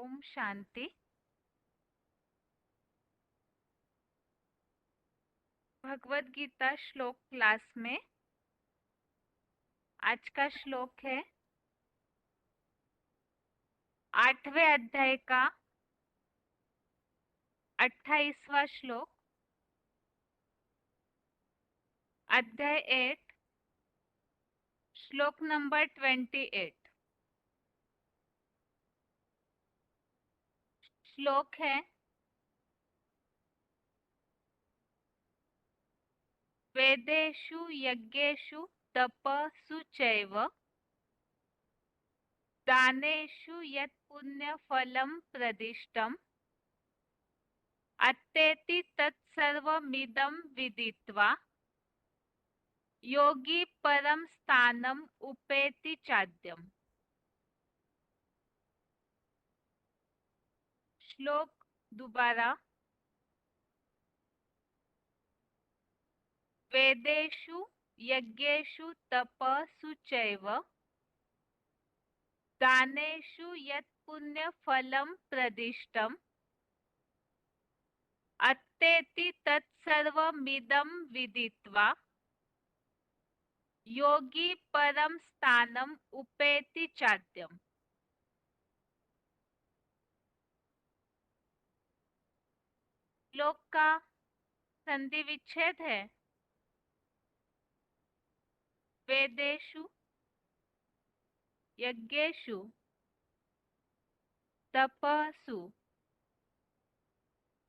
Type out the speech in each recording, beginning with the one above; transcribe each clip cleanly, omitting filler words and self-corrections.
ओम शांति। भगवत गीता श्लोक क्लास में आज का श्लोक है 8वें अध्याय का 28वां श्लोक। अध्याय 8 श्लोक नंबर 28। श्लोक है वेदेषु यज्ञेषु तपसु चैव दानेषु यत् पुण्यफलं प्रदिष्टम् अत्तेति तत्सर्वमिदं विदित्वा योगी परम स्थानम उपेति चाद्यम। श्लोक दोबारा। वेदेषु यज्ञेषु तपसु चैव दानेषु यत् पुण्यफलं प्रदिष्टम् अत्तेति तत्सर्वमिदं विदित्वा योगी परम स्थानम उपेति चाद्यम। श्लोक का संधि विच्छेद है वेदेषु यज्ञेषु तपसु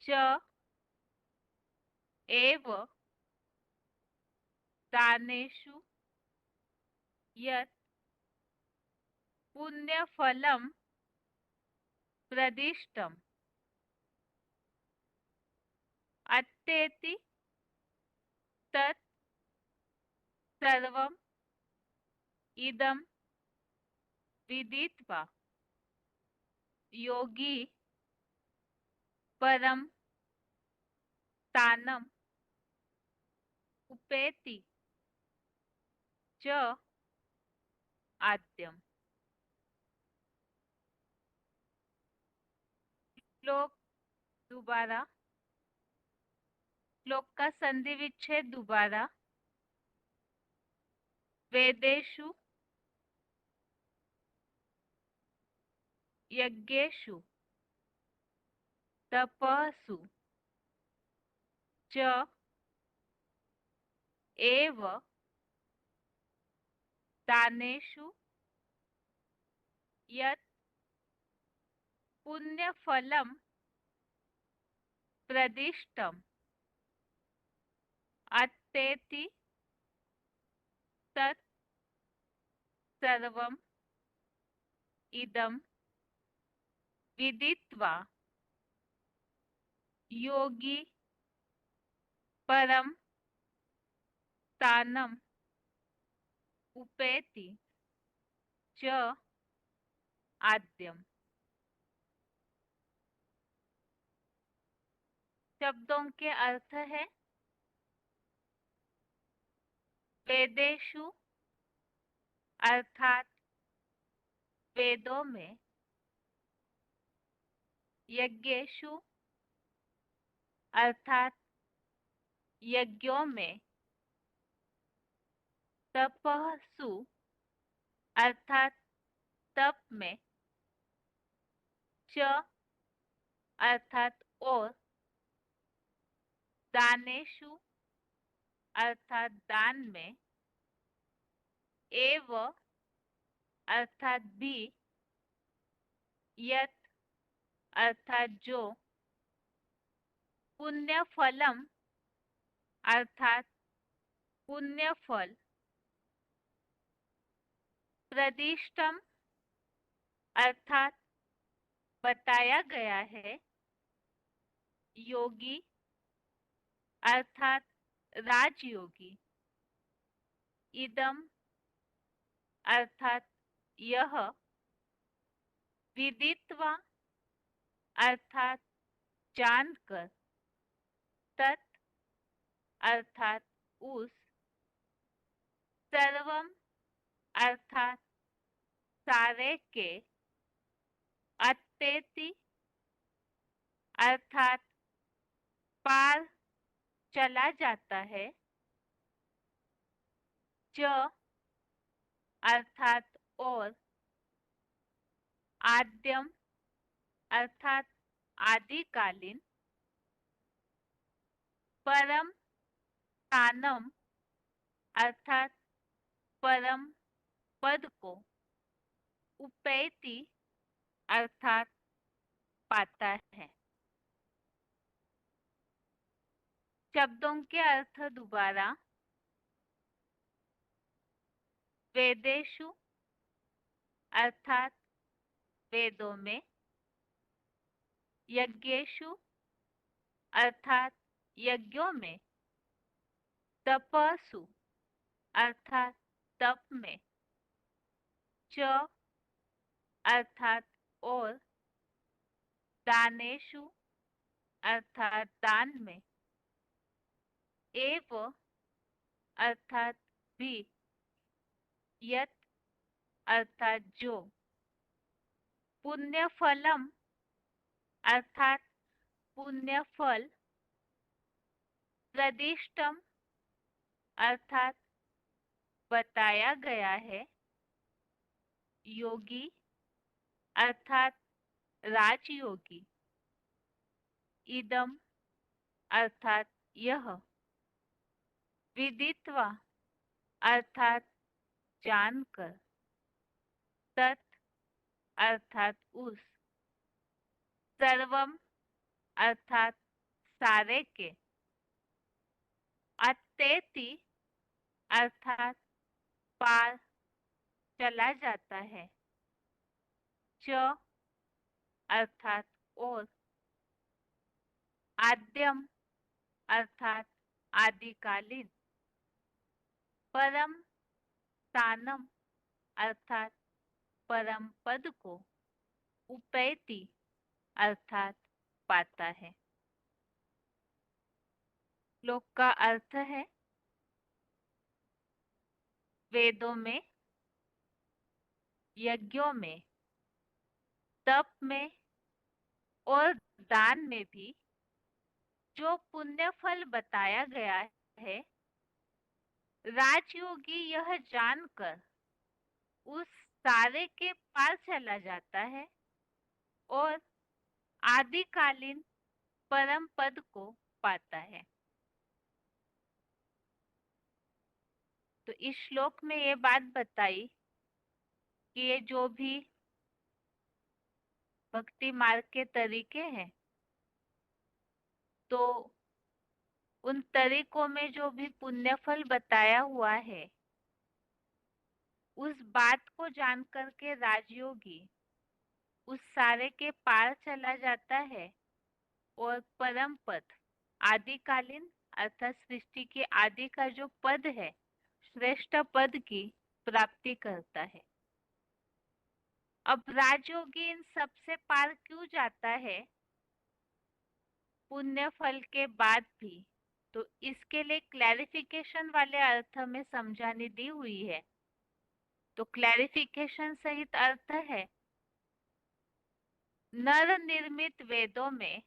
च एव दानेषु यत् पुण्यफलं प्रदिष्टम् अत्तेति तत् सर्वम् इदं विदित्वा योगी परम स्थानम उपेति च आद्यम। श्लोक दोबारा। श्लोक का संधि विच्छेद दोबारा। वेदेषु यज्ञेषु तपसु च एव दानेषु यत् पुण्यफलं प्रदिष्टम् अत्तेति तत् सर्वम् इदं विदित्वा योगी परम स्थानम उपेति च आद्यम। शब्दों के अर्थ है वेदेषु अर्थात वेदों में, यज्ञेषु अर्थात यज्ञों में, तपसु अर्थात तप में, च अर्थात और, दानेषु अर्थात दान में, एव अर्थात भी, यत अर्थात जो, पुण्यफलम अर्थात पुण्यफल, प्रदिष्टम अर्थात बताया गया है, योगी अर्थात राजयोगी, इदम अर्थात यह, विदित्वा अर्थात जानकर, तत् अर्थात उस, सर्वम अर्थात सारे के, अत्येति अर्थात पार चला जाता है। च अर्थात और। आद्यम अर्थात आदिकालीन। परम स्थानम अर्थात परम पद को। उपैति अर्थात पाता है। शब्दों के अर्थ दोबारा। वेदेषु अर्थात वेदों में। यज्ञेषु अर्थात यज्ञों में। तपसु अर्थात तप में। च अर्थात और। दानेषु अर्थात दान में। एव अर्थात भी। यत अर्थात जो। पुण्य फलम अर्थात पुण्य फल। प्रदिष्टम अर्थात बताया गया है। योगी अर्थात राजयोगी। इदम अर्थात यह। विदित्वा अर्थात जानकर। तत् अर्थात उस। सर्वम अर्थात सारे के। अत्येति अर्थात पार चला जाता है। च अर्थात और। आद्यम अर्थात आदिकालीन। परम स्थानम अर्थात परम पद को। उपैति अर्थात पाता है। श्लोक का अर्थ है, वेदों में, यज्ञों में, तप में और दान में भी जो पुण्य फल बताया गया है, राजयोगी यह जानकर उस सारे के पार चला जाता है और आदिकालीन परम पद को पाता है। तो इस श्लोक में ये बात बताई कि ये जो भी भक्ति मार्ग के तरीके हैं, तो उन तरीकों में जो भी पुण्य फल बताया हुआ है, उस बात को जानकर के राजयोगी उस सारे के पार चला जाता है और परम पद, आदिकालीन अर्थात सृष्टि के आदि का जो पद है, श्रेष्ठ पद की प्राप्ति करता है। अब राजयोगी इन सबसे पार क्यों जाता है पुण्य फल के बाद भी, तो इसके लिए क्लैरिफिकेशन वाले अर्थ में समझानी दी हुई है। तो क्लैरिफिकेशन सहित अर्थ है, नर निर्मित वेदों में,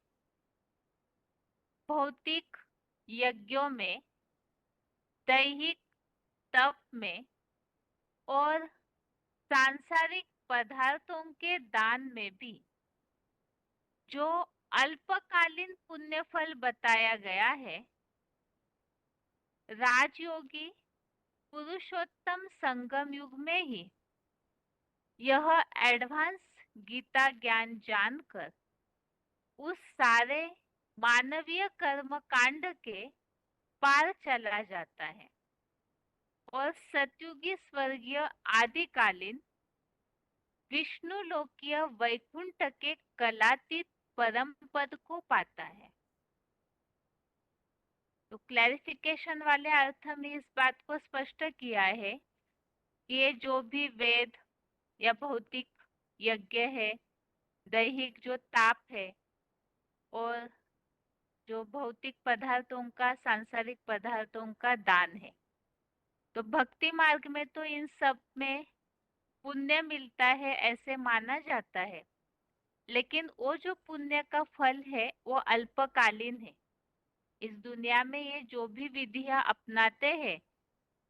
भौतिक यज्ञों में, दैहिक तप में और सांसारिक पदार्थों के दान में भी जो अल्पकालीन पुण्य फल बताया गया है, राजयोगी पुरुषोत्तम संगम युग में ही यह एडवांस गीता ज्ञान जानकर उस सारे मानवीय कर्म कांड के पार चला जाता है और सतयुगी स्वर्गीय आदिकालीन विष्णु लोकीय वैकुंठ के कलातीत परम पद को पाता है। तो क्लैरिफिकेशन वाले अर्थ में इस बात को स्पष्ट किया है कि ये जो भी वेद या भौतिक यज्ञ है, दैहिक जो ताप है और जो भौतिक पदार्थों का, सांसारिक पदार्थों का दान है, तो भक्ति मार्ग में तो इन सब में पुण्य मिलता है ऐसे माना जाता है। लेकिन वो जो पुण्य का फल है वो अल्पकालीन है। इस दुनिया में ये जो भी विधियां अपनाते हैं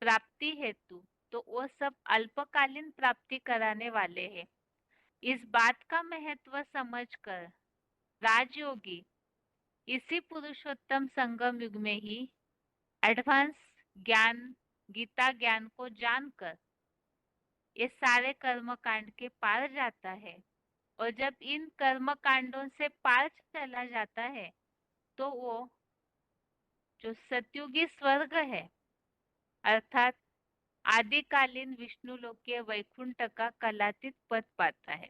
प्राप्ति हेतु, तो वो सब अल्पकालीन प्राप्ति कराने वाले हैं। इस बात का महत्व समझकर राजयोगी इसी पुरुषोत्तम संगम युग में ही एडवांस ज्ञान, गीता ज्ञान को जानकर ये सारे कर्म कांड के पार जाता है। और जब इन कर्म कांडों से पार चला जाता है तो वो जो सतयुगी स्वर्ग है अर्थात आदिकालीन विष्णु लोक के वैकुंठ का कलातीत पद पाता है।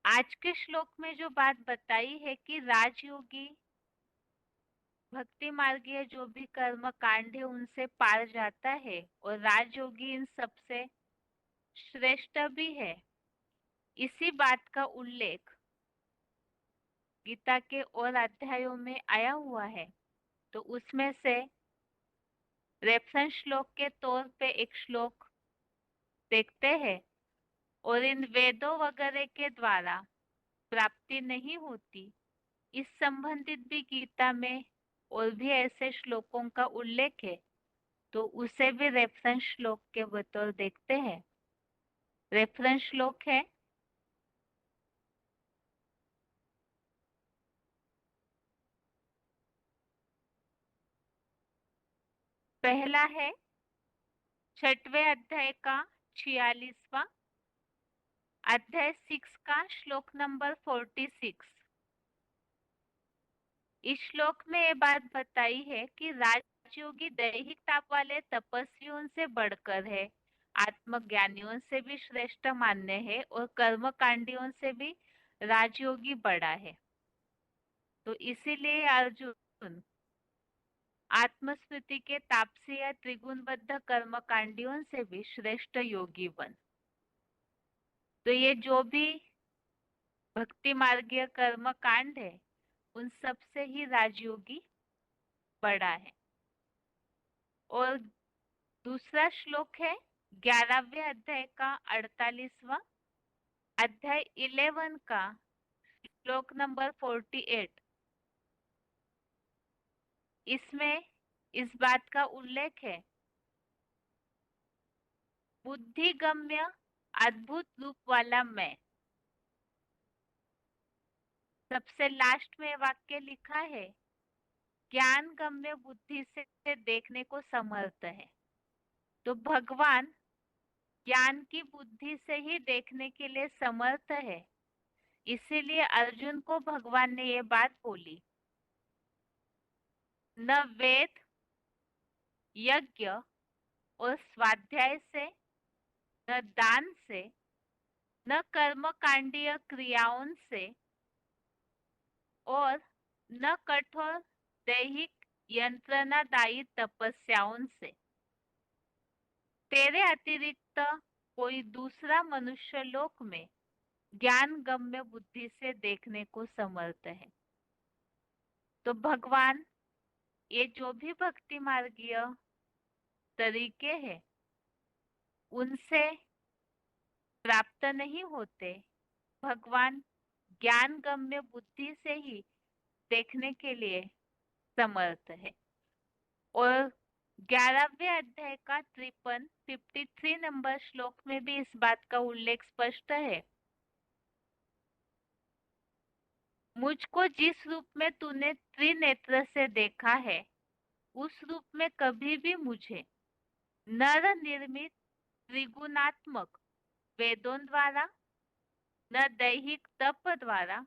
आज के श्लोक में जो बात बताई है कि राजयोगी भक्ति मार्गीय जो भी कर्म कांड है उनसे पार जाता है और राजयोगी इन सबसे श्रेष्ठ भी है, इसी बात का उल्लेख गीता के और अध्यायों में आया हुआ है। तो उसमें से रेफरेंस श्लोक के तौर पे एक श्लोक देखते हैं। और इन वेदों वगैरह के द्वारा प्राप्ति नहीं होती, इस संबंधित भी गीता में और भी ऐसे श्लोकों का उल्लेख है। तो उसे भी रेफरेंस श्लोक के बतौर देखते हैं। रेफरेंस श्लोक है पहला है छठवें अध्याय का 46वां अध्याय 6 का श्लोक नंबर 46। इस श्लोक में ये बात बताई है कि राजयोगी दैहिक ताप वाले तपस्वियों से बढ़कर है, आत्मज्ञानियों से भी श्रेष्ठ मान्य है और कर्मकांडियों से भी राजयोगी बड़ा है। तो इसीलिए अर्जुन आत्मस्मृति के तापसी या त्रिगुणबद्ध कर्मकांडियों से भी श्रेष्ठ योगी बन। तो ये जो भी भक्ति मार्गीय कर्म कांड है उन सब से ही राजयोगी बड़ा है। और दूसरा श्लोक है 11वें अध्याय का 48वां अध्याय 11 का श्लोक नंबर 48। इसमें इस बात का उल्लेख है बुद्धिगम्य अद्भुत रूप वाला मैं। सबसे लास्ट में वाक्य लिखा है ज्ञान गम्य बुद्धि से देखने को समर्थ है। तो भगवान ज्ञान की बुद्धि से ही देखने के लिए समर्थ है, इसीलिए अर्जुन को भगवान ने ये बात बोली। न वेद यज्ञ और स्वाध्याय से, न दान से, न कर्मकांडीय क्रियाओं से और न कठोर दैहिक यंत्रणादायी तपस्याओं से तेरे अतिरिक्त कोई दूसरा मनुष्य लोक में ज्ञान गम्य बुद्धि से देखने को समर्थ है। तो भगवान ये जो भी भक्ति मार्गीय तरीके हैं उनसे प्राप्त नहीं होते, भगवान ज्ञान गम्य बुद्धि से ही देखने के लिए समर्थ है। और 11वें अध्याय का 53 नंबर श्लोक में भी इस बात का उल्लेख स्पष्ट है। मुझको जिस रूप में तूने त्रिनेत्र से देखा है उस रूप में कभी भी मुझे नर निर्मित त्रिगुणात्मक वेदों द्वारा, न दैहिक तप द्वारा,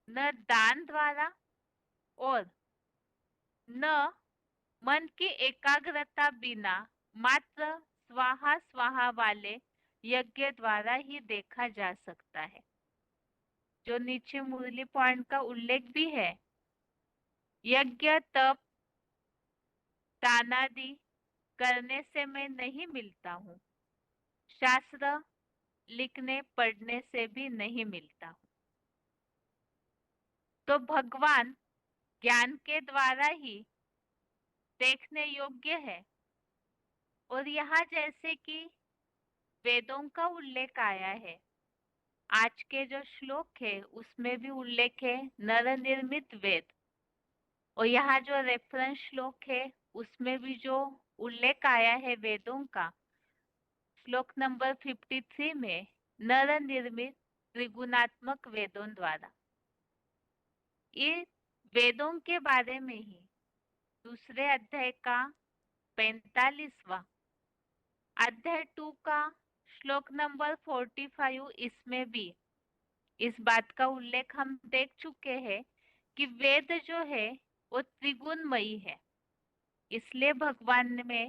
न दान द्वारा और न मन की एकाग्रता बिना मात्र स्वाहा स्वाहा वाले यज्ञ द्वारा ही देखा जा सकता है। जो नीचे मुरली पॉइंट का उल्लेख भी है, यज्ञ तप दानादि करने से मैं नहीं मिलता हूँ, शास्त्र लिखने पढ़ने से भी नहीं मिलता हूँ। तो भगवान ज्ञान के द्वारा ही देखने योग्य है। और यहाँ जैसे कि वेदों का उल्लेख आया है, आज के जो श्लोक है उसमें भी उल्लेख है नर निर्मित वेद, और यहाँ जो रेफरेंस श्लोक है उसमें भी जो उल्लेख आया है वेदों का, श्लोक नंबर 53 में नर निर्मित त्रिगुणात्मक वेदों द्वारा। ये वेदों के बारे में ही दूसरे अध्याय का 45वां अध्याय 2 का श्लोक नंबर 45, इसमें भी इस बात का उल्लेख हम देख चुके हैं कि वेद जो है वो त्रिगुणमयी है। इसलिए भगवान ने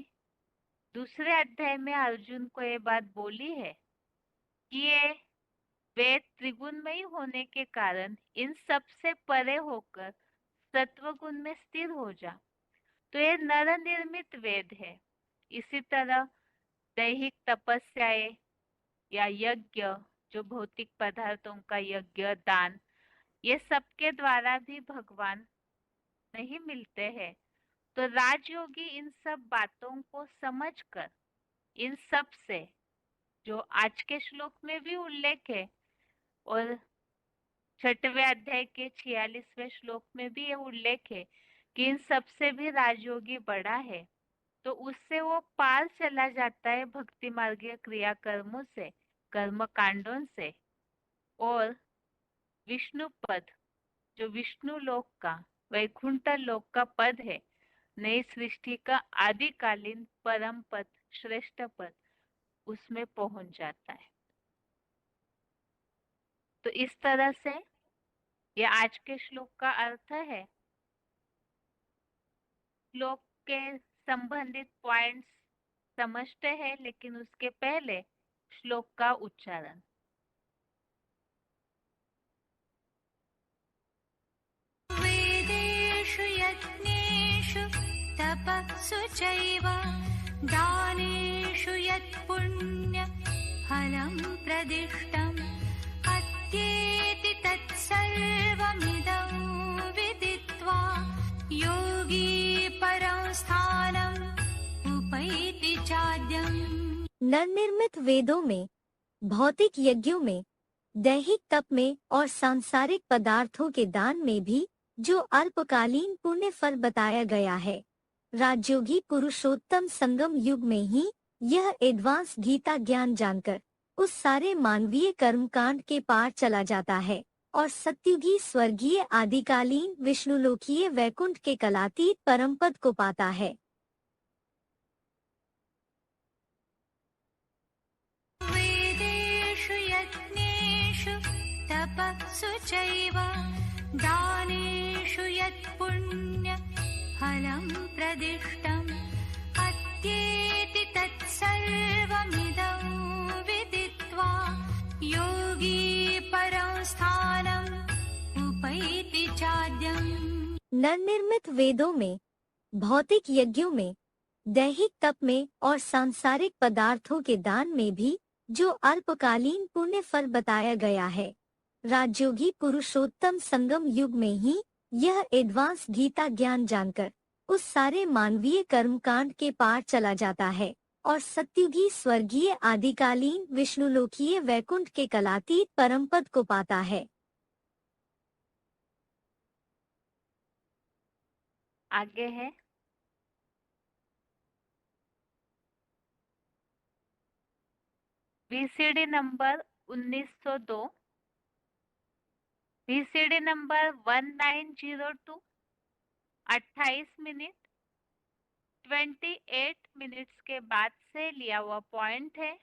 दूसरे अध्याय में अर्जुन को ये बात बोली है कि ये वेद त्रिगुणमयी होने के कारण इन सब से परे होकर सत्वगुण में स्थिर हो जा। तो ये नर निर्मित वेद है। इसी तरह दैहिक तपस्याएं या यज्ञ, जो भौतिक पदार्थों का यज्ञ, दान, ये सबके द्वारा भी भगवान नहीं मिलते हैं। तो राजयोगी इन सब बातों को समझकर, इन सब से जो आज के श्लोक में भी उल्लेख है और 6वें अध्याय के 46वें श्लोक में भी ये उल्लेख है कि इन सब से भी राजयोगी बड़ा है, तो उससे वो पार चला जाता है भक्ति मार्गीय क्रिया कर्मों से, कर्म कांडों से, और विष्णु पद, जो विष्णु लोक का, वैकुंठ लोक का पद है, नई सृष्टि का आदिकालीन परम पद, श्रेष्ठ पद, उसमें पहुंच जाता है। तो इस तरह से ये आज के श्लोक का अर्थ है। श्लोक के संबंधित पॉइंट्स समझते हैं, लेकिन उसके पहले श्लोक का उच्चारण। वेदेषु यज्ञेषु तपस्सु चैव दानेषु यत् पुण्य फलं प्रदिष्टम् अत्येति तत्सर्वमिदं विदित्वा योगी परं स्थानम् उपैति चाद्यम्। नवनिर्मित वेदों में, भौतिक यज्ञों में, दैहिक तप में और सांसारिक पदार्थों के दान में भी जो अल्पकालीन पुण्य फल बताया गया है, राजयोगी पुरुषोत्तम संगम युग में ही यह एडवांस गीता ज्ञान जानकर उस सारे मानवीय कर्मकांड के पार चला जाता है और सत्युगी स्वर्गीय आदिकालीन विष्णुलोकीय वैकुंठ के कलातीत परमपद को पाता है। वेदेषु यज्ञेषु तपस्सु चैव दानेषु यत् पुण्य फलं प्रदिष्टम् अत्येति तत्सर्वमिदं विदित्वा योगी परं स्थानम् उपैति चाद्यम्। नवनिर्मित वेदों में, भौतिक यज्ञों में, दैहिक तप में और सांसारिक पदार्थों के दान में भी जो अल्पकालीन पुण्य फल बताया गया है, राजयोगी पुरुषोत्तम संगम युग में ही यह एडवांस गीता ज्ञान जानकर उस सारे मानवीय कर्मकांड के पार चला जाता है और सत्युगी स्वर्गीय आदिकालीन विष्णुलोकीय वैकुंठ के कलातीत परमपद को पाता है। आगे है VCD number 1902, VCD number 1902, 28 minute 28 minutes के बाद से लिया हुआ पॉइंट है।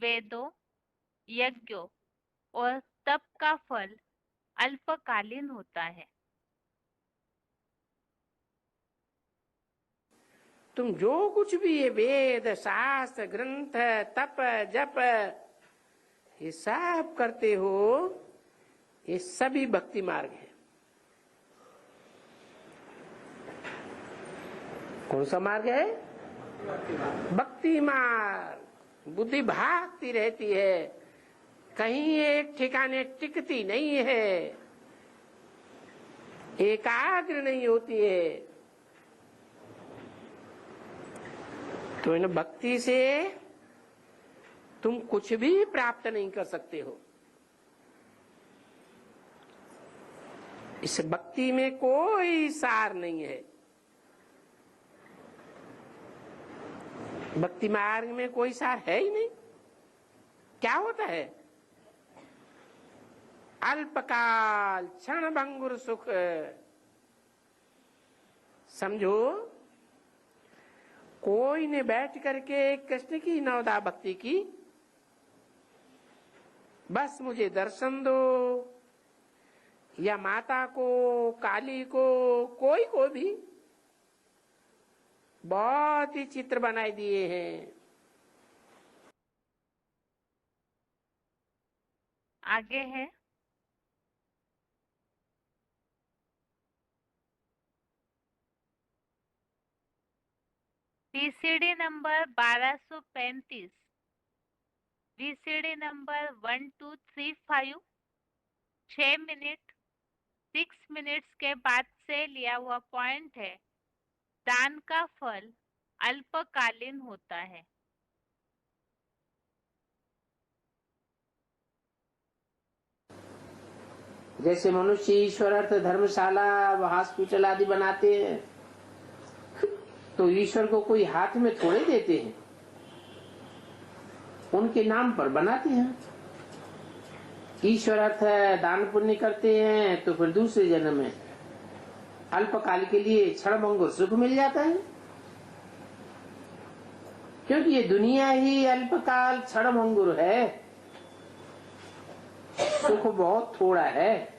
वेदों, यज्ञों और तप का फल अल्पकालीन होता है। तुम जो कुछ भी ये वेद, शास्त्र, ग्रंथ, तप, जप ये सब करते हो, ये सभी भक्ति मार्ग है। कौन सा मार्ग है? भक्ति मार्ग। बुद्धि भागती रहती है, कहीं एक ठिकाने टिकती नहीं है, एकाग्र नहीं होती है। तो इन भक्ति से तुम कुछ भी प्राप्त नहीं कर सकते हो। इस भक्ति में कोई सार नहीं है। भक्ति मार्ग में कोई सार है ही नहीं। क्या होता है? अल्पकाल क्षण भंगुर सुख। समझो, कोई ने बैठ करके कृष्ण की नवदा भक्ति की, बस मुझे दर्शन दो, या माता को, काली को, कोई को भी बहुत ही चित्र बनाए दिए हैं। आगे है VCD number 1235, VCD number 1235 6 minute 6 minutes के बाद से लिया हुआ पॉइंट है। दान का फल अल्पकालीन होता है। जैसे मनुष्य ईश्वर अर्थ धर्मशाला व हॉस्पिटल आदि बनाते हैं, तो ईश्वर को कोई हाथ में थोड़े देते हैं, उनके नाम पर बनाते हैं। ईश्वर अर्थ दान पुण्य करते हैं तो फिर दूसरे जन्म में अल्पकाल के लिए क्षणभंगुर सुख मिल जाता है, क्योंकि ये दुनिया ही अल्पकाल क्षणभंगुर है, सुख बहुत थोड़ा है।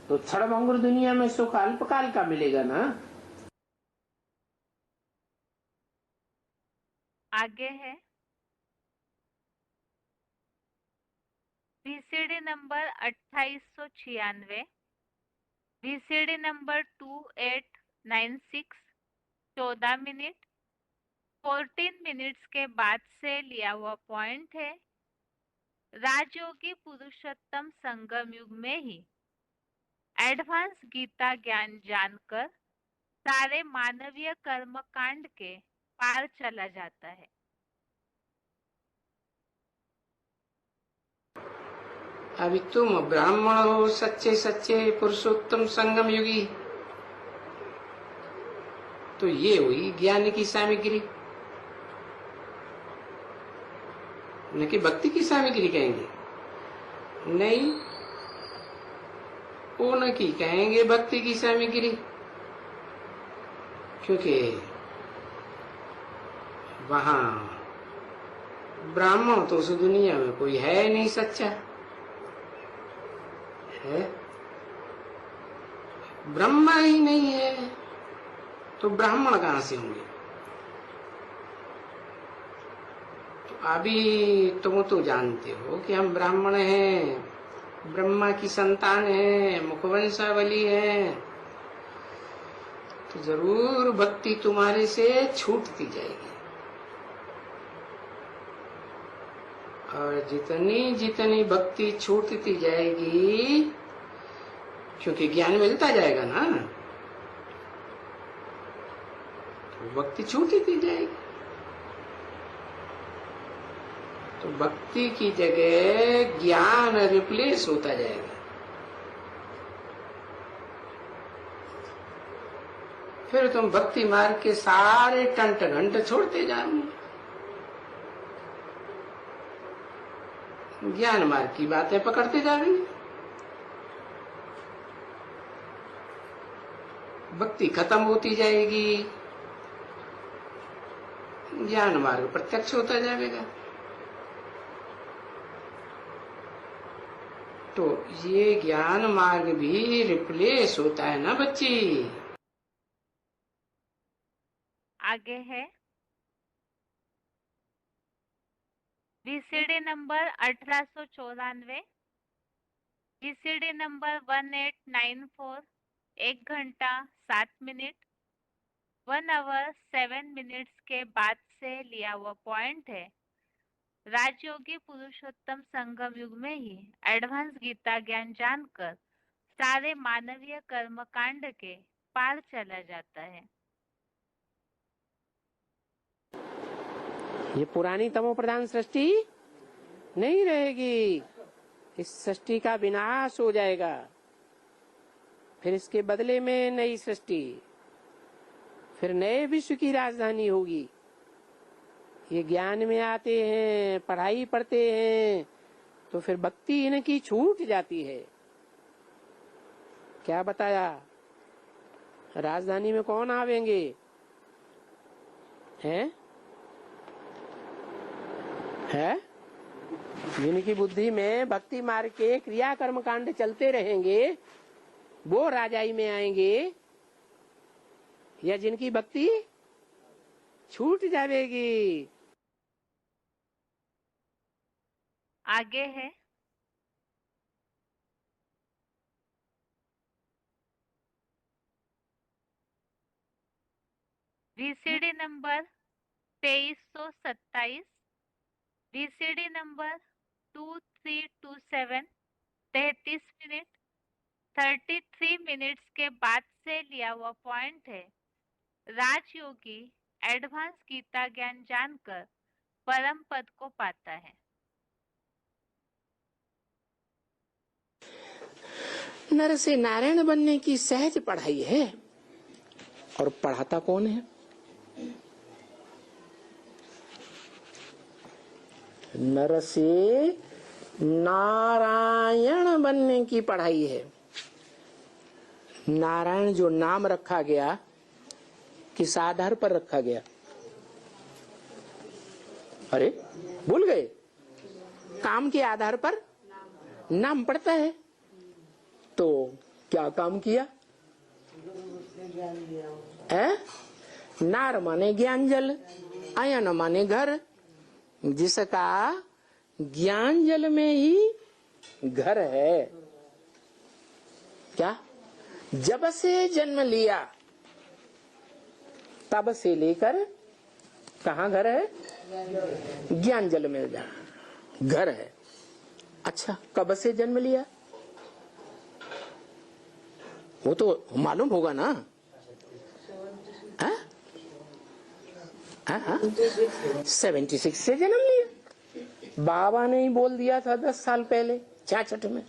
तो क्षणभंगुर दुनिया में सुख अल्पकाल का मिलेगा ना। आगे है VCD number 2896, VCD number 2896 14 minute 14 minutes के बाद से लिया हुआ पॉइंट है। राजयोगी पुरुषोत्तम संगम युग में ही एडवांस गीता ज्ञान जानकर सारे मानवीय कर्म कांड के पार चला जाता है। अभी तुम ब्राह्मण हो, सच्चे सच्चे पुरुषोत्तम संगम युगी, तो ये हुई ज्ञान की सामग्री, न कि भक्ति की सामग्री कहेंगे। नहीं, वो न की कहेंगे भक्ति की सामग्री, क्योंकि वहां ब्राह्मण तो उस दुनिया में कोई है नहीं सच्चा है, ब्रह्मा ही नहीं है, तो ब्राह्मण कहां से होंगे? तो अभी तुम तो जानते हो कि हम ब्राह्मण हैं, ब्रह्मा की संतान है, मुखवंशावली है, तो जरूर भक्ति तुम्हारे से छूटती जाएगी। और जितनी जितनी भक्ति छूटती जाएगी, क्योंकि ज्ञान मिलता जाएगा ना, तो भक्ति छूटती जाएगी। तो भक्ति की जगह ज्ञान रिप्लेस होता जाएगा। फिर तुम भक्ति मार्ग के सारे टंट घंट छोड़ते जाओगे, ज्ञान मार्ग की बातें पकड़ते जाओगे। भक्ति खत्म होती जाएगी, ज्ञान मार्ग प्रत्यक्ष होता जाएगा। तो ये ज्ञान मार्ग भी रिप्लेस होता है ना बच्ची। आगे है वीसीडी नंबर 1894, वीसीडी नंबर 1894 1 घंटा 7 मिनट 1 आवर 7 मिनट्स के बाद से लिया हुआ पॉइंट है। राजयोगी पुरुषोत्तम संगम युग में ही एडवांस गीता ज्ञान जानकर सारे मानवीय कर्म कांड के पार चला जाता है। ये पुरानी तमो प्रधान सृष्टि नहीं रहेगी, इस सृष्टि का विनाश हो जाएगा, फिर इसके बदले में नई सृष्टि, फिर नए विश्व की राजधानी होगी। ये ज्ञान में आते हैं, पढ़ाई पढ़ते हैं, तो फिर भक्ति इनकी छूट जाती है। क्या बताया? राजधानी में कौन आवेंगे? हैं? है? जिनकी बुद्धि में भक्ति मार्ग के क्रिया कर्म कांड चलते रहेंगे, वो राजाई में आएंगे, या जिनकी भक्ति छूट जाएगी? आगे है VCD number 2327, VCD number 2327, 33 minute 33 minutes के बाद से लिया हुआ पॉइंट है। राजयोगी एडवांस गीता ज्ञान जानकर परम पद को पाता है। नर से नारायण बनने की सहज पढ़ाई है, और पढ़ाता कौन है? नर से नारायण बनने की पढ़ाई है। नारायण जो नाम रखा गया, किस आधार पर रखा गया? अरे भूल गए? काम के आधार पर नाम पड़ता है। तो क्या काम किया है? नार माने ज्ञान जल, आयन माने घर, जिसका ज्ञान जल में ही घर है। क्या? जब से जन्म लिया तब से लेकर कहाँ घर है? ज्ञान जल में घर है। अच्छा, कब से जन्म लिया वो तो मालूम होगा ना? 76 से जन्म लिया। बाबा ने ही बोल दिया था 10 साल पहले 66 में।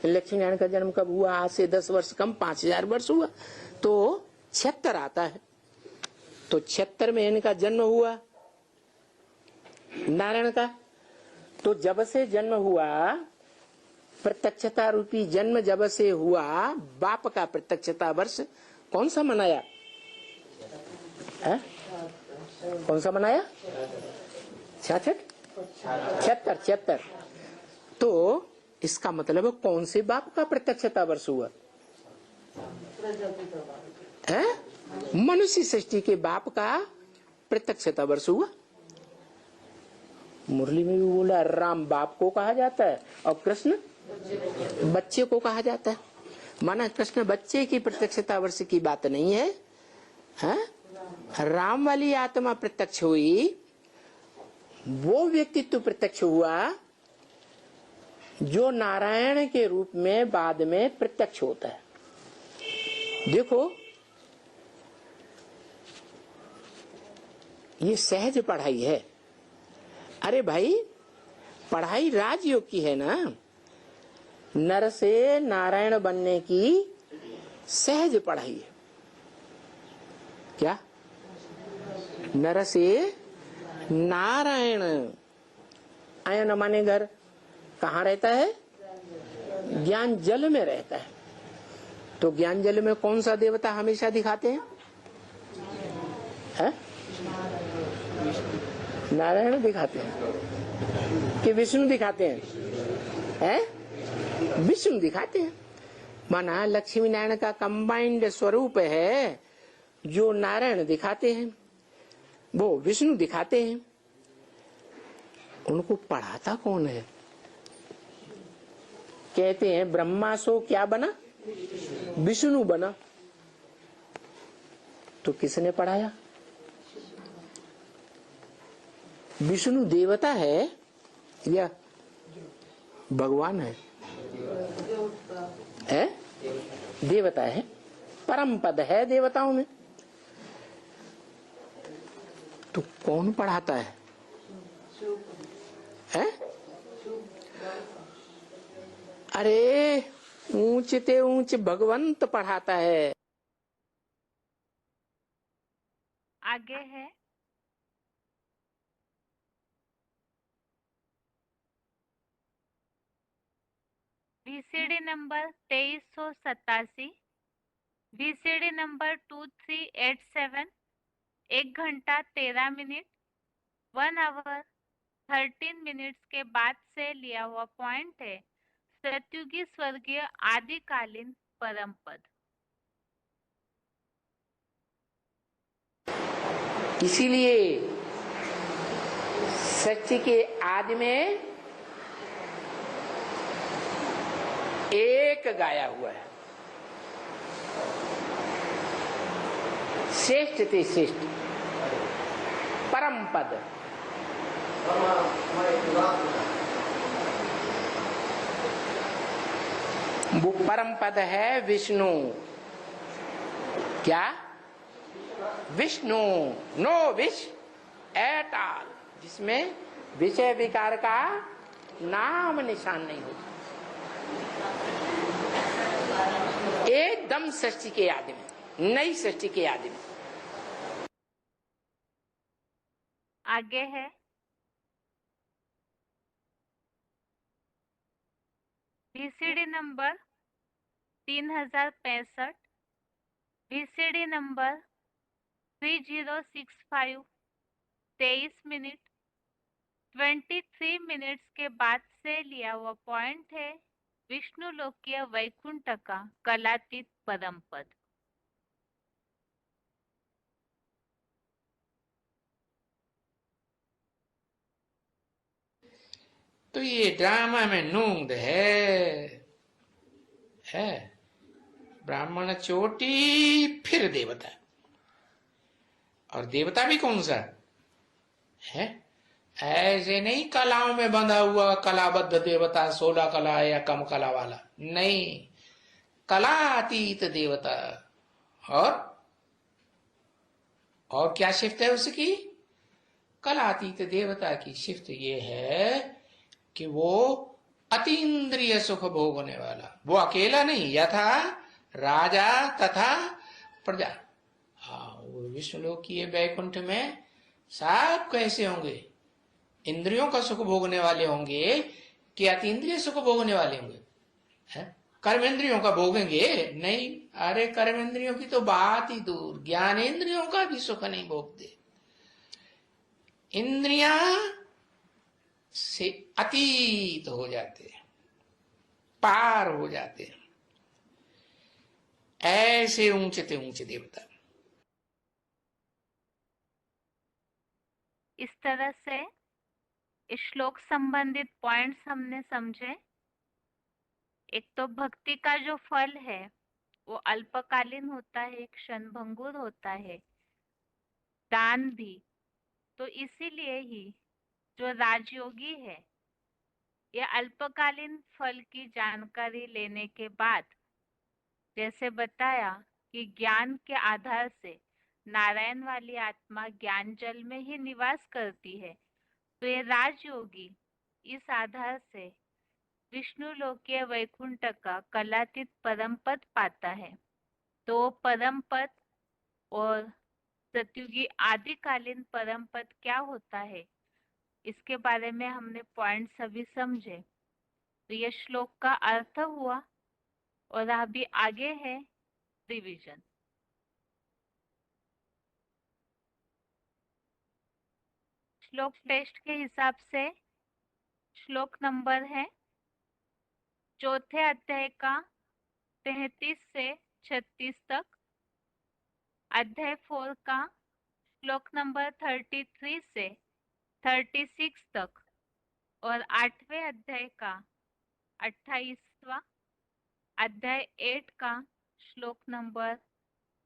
लक्ष्मी नारायण का जन्म कब हुआ? आज से 10 वर्ष कम, 5000 वर्ष हुआ, तो 76 आता है। तो 76 में इनका जन्म हुआ नारायण का। तो जब से जन्म हुआ, प्रत्यक्षता रूपी जन्म जब से हुआ, बाप का प्रत्यक्षता वर्ष कौन सा मनाया है? कौन सा मनाया? 76। तो इसका मतलब कौन से बाप का प्रत्यक्षता वर्ष हुआ है? मनुष्य सृष्टि के बाप का प्रत्यक्षता वर्ष हुआ। मुरली में भी बोला, राम बाप को कहा जाता है और कृष्ण बच्चे को कहा जाता है। माना कृष्ण बच्चे की प्रत्यक्षता वर्ष की बात नहीं है, है? राम वाली आत्मा प्रत्यक्ष हुई, वो व्यक्तित्व प्रत्यक्ष हुआ जो नारायण के रूप में बाद में प्रत्यक्ष होता है। देखो, ये सहज पढ़ाई है। अरे भाई, पढ़ाई राजयोग की है ना। नर से नारायण बनने की सहज पढ़ाई है। क्या? नर से नारायण, आयन माने घर, कहाँ रहता है? ज्ञान जल में रहता है। तो ज्ञान जल में कौन सा देवता हमेशा दिखाते हैं? है? नारायण दिखाते हैं कि विष्णु दिखाते हैं? है? विष्णु दिखाते हैं। माना लक्ष्मी नारायण का कंबाइंड स्वरूप है, जो नारायण दिखाते हैं, वो विष्णु दिखाते हैं। उनको पढ़ाता कौन है? कहते हैं ब्रह्मा सो क्या बना? विष्णु बना। तो किसने पढ़ाया? विष्णु देवता है या भगवान है? देवता है, परम पद है देवताओं में। तो कौन पढ़ाता है? अरे ऊंचते ऊंच भगवंत पढ़ाता है। आगे है VCD नंबर 2387, VCD नंबर 2387, 1 घंटा 13 मिनट, 1 आवर 13 मिनट्स के बाद से लिया हुआ पॉइंट है सतयुगी स्वर्गीय आदिकालीन परम पद। इसीलिए सृष्टि के आदि में एक गाया हुआ है, श्रेष्ठ ते श्रेष्ठ परम पद। वो परम पद है विष्णु। क्या? Vishnu, no wish at all, जिसमें विषय विकार का नाम निशान नहीं होता, एकदम सृष्टि के आदि में, नई सृष्टि के आदि में। आगे है VCD number 3065, VCD number 3065, 23 minute 23 minutes के बाद से लिया हुआ पॉइंट है विष्णु लोकीय वैकुंठ का कलातीत परम पद। तो ये ड्रामा में नूंद है ब्राह्मण चोटी फिर देवता, और देवता भी कौन सा है? ऐसे नहीं कलाओं में बंधा हुआ कलाबद्ध देवता, 16 कला या कम कला वाला नहीं, कलातीत देवता। और क्या शिफ्ट है उसकी? कलातीत देवता की शिफ्ट ये है कि वो अतीन्द्रिय सुख भोगने वाला, वो अकेला नहीं, यथा राजा तथा प्रजा। हाँ, वो विष्णुलोक की वैकुंठ में सब कैसे होंगे? इंद्रियों का सुख भोगने वाले होंगे कि अतीन्द्रिय सुख भोगने वाले होंगे? कर्मेंद्रियों का भोगेंगे? नहीं, अरे कर्मेंद्रियों की तो बात ही दूर, ज्ञानेंद्रियों का भी सुख नहीं भोगते। इंद्रियां से अतीत हो जाते हैं, पार हो जाते हैं, ऐसे ऊंचे ऊंचे देवता। इस तरह से इस श्लोक संबंधित पॉइंट्स हमने समझे। एक तो भक्ति का जो फल है वो अल्पकालीन होता है, क्षणभंगुर होता है, दान भी। तो इसीलिए ही जो राजयोगी है ये अल्पकालीन फल की जानकारी लेने के बाद, जैसे बताया कि ज्ञान के आधार से नारायण वाली आत्मा ज्ञान जल में ही निवास करती है, तो ये राजयोगी इस आधार से विष्णु लोकीय वैकुंठ का कलातीत परम पद पाता है। तो परम पद और सतयुगी आदिकालीन परम पद क्या होता है इसके बारे में हमने पॉइंट्स अभी समझे। तो यह श्लोक का अर्थ हुआ और अभी आगे है रिवीजन। श्लोक टेस्ट के हिसाब से श्लोक नंबर है चौथे अध्याय का 33 से 36 तक, अध्याय 4 का श्लोक नंबर 33 से 36 तक, और 8वें अध्याय का 28वां, अध्याय 8 का श्लोक नंबर